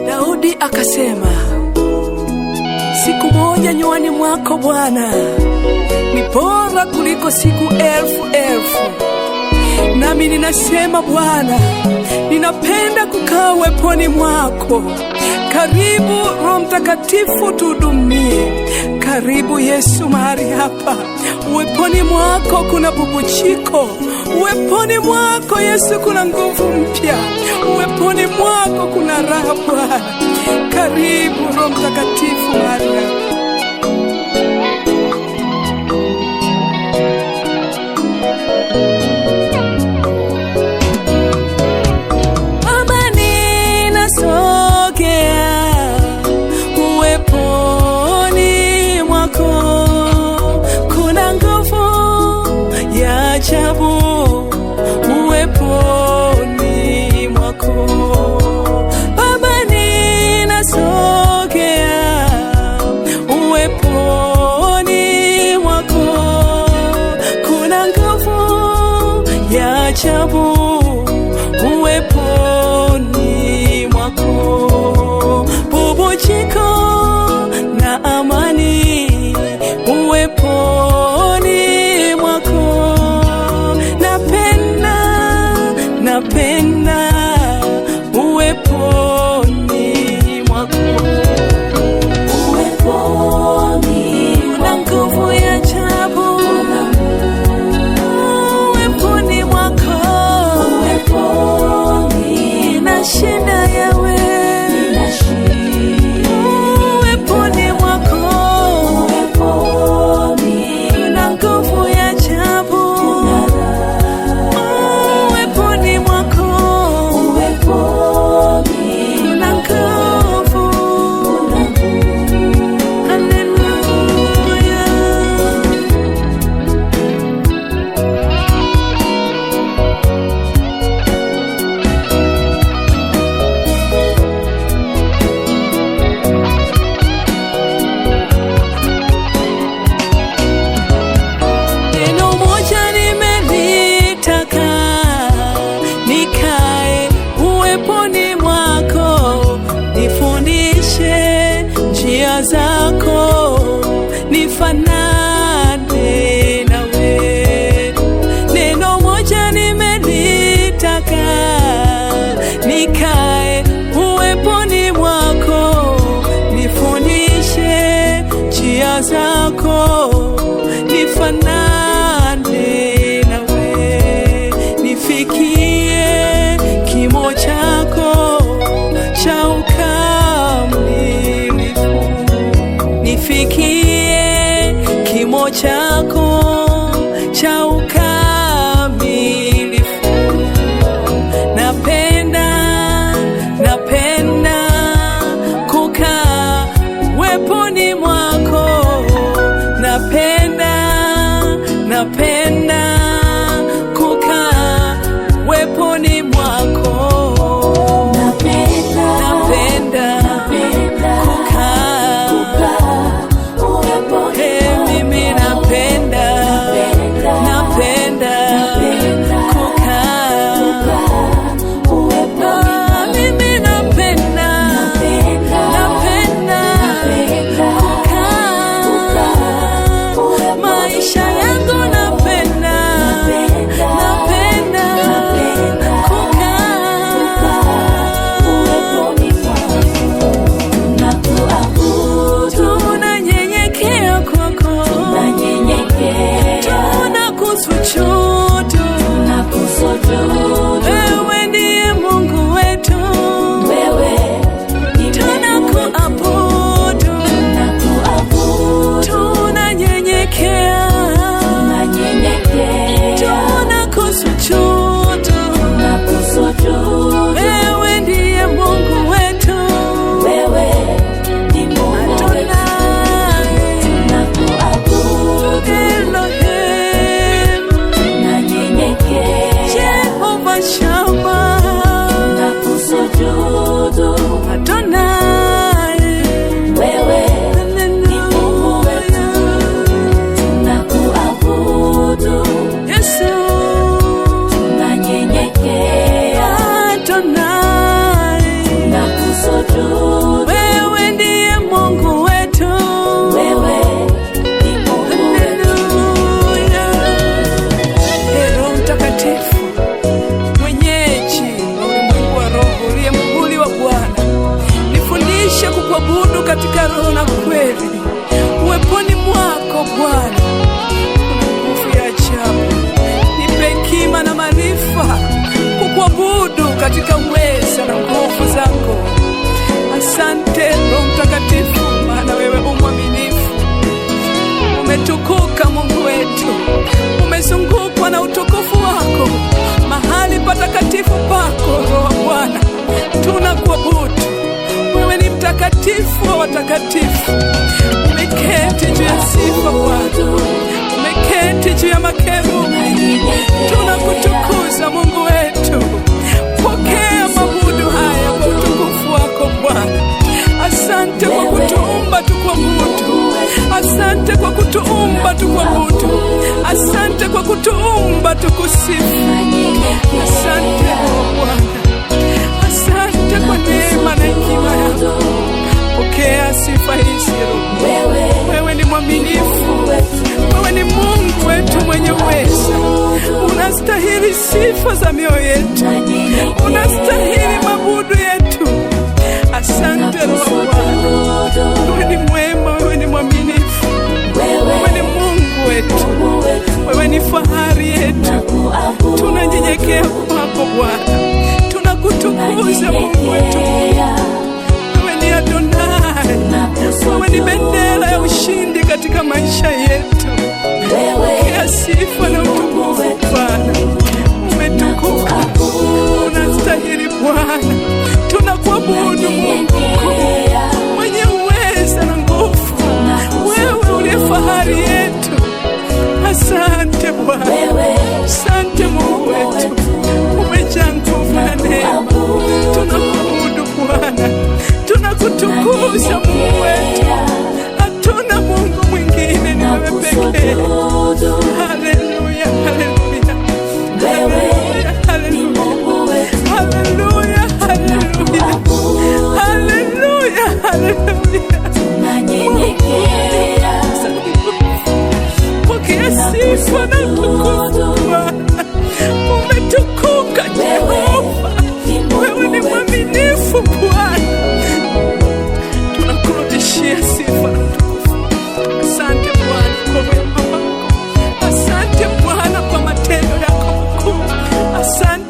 Daudi akasema, siku moja nywani mwako Bwana ni bora kuliko siku elfu. Nami ninasema Bwana, ninapenda kukaa uweponi mwako. Karibu Roho Mtakatifu tuhudumie. Karibu Yesu mahali hapa. Uweponi mwako kuna bubujiko. Uweponi mwako Yesu kuna nguvu mpya. Uweponi mwako kuna raha Bwana. Karibu Roho Mtakatifu mahali hapa. Uweponi mwako Baba ninasogea, uweponi mwako kuna nguvu ya ajabu. Uweponi mwako bubujiko na amani. Uweponi mwako napenda uweponi mwako. Uweponi una nguvu ya ajabu. Uweponi mwako nashinda yawe. Uweponi mwako una nguvu ya ajabu. Zako nifanane nawe. Neno moja nimelitaka, nikae uweponi mwako. Nifundishe njia zako, nifanane nawe. Nifikie kimo chako cha nifikie kimo chako cha ukamilifu. Napenda kukaa uweponi mwako. Napenda kukaa uweponi mwako. Napenda mtakatifu wa watakatifu. Umeketi juu ya sifa Bwana, umeketi juu ya makerubi. Tunakutukuza Mungu wetu. Pokea mabudu haya kwa utukufu wako Bwana. Asante kwa kutuumba tukuabudu. Asante kwa kutuumba tukuabudu. Asante kwa kutuumba tukusifu. Asante Bwana, asante kwa neema na hekima yako. Pokea sifa hizi. Wewe ni mwaminifu, wewe ni Mungu wetu mwenye uweza. Unastahili sifa za mioyo yetu, unastahili mabudu yetu. Asante Bwana, wewe ni mwema, wewe ni mwaminifu, wewe ni Mungu wetu, wewe ni fahari yetu. Tunanyenyekea kwako Bwana, tunakutukuza Mungu wetu. Wewe ni Adonai, wewe ni bendera ya ushindi katika maisha yetu. Pokea sifa na utukufu Bwana. Umetukuka, unastahili Bwana. Tunakuabudu Mungu mwenye uweza na nguvu, wewe uliye fahari yetu. Asante Bwana, asante Mungu wetu, umejaa nguvu na neema. Tunakuabudu Bwana, tunakutukuza Mungu wetu. Hatuna Mungu mwingine, ni wewe pekee. Haleluya, haleluya, haleluya, haleluya, haleluya, haleluya, haleluya. Pokea sifa na utukufu Bwana. Umetukuka Jehova, wewe ni mwaminifu Bwana. Tunakurudishia sifa na utukufu. Asante Bwana kwa wema wako. Asante Bwana kwa matendo yako makuu. Asante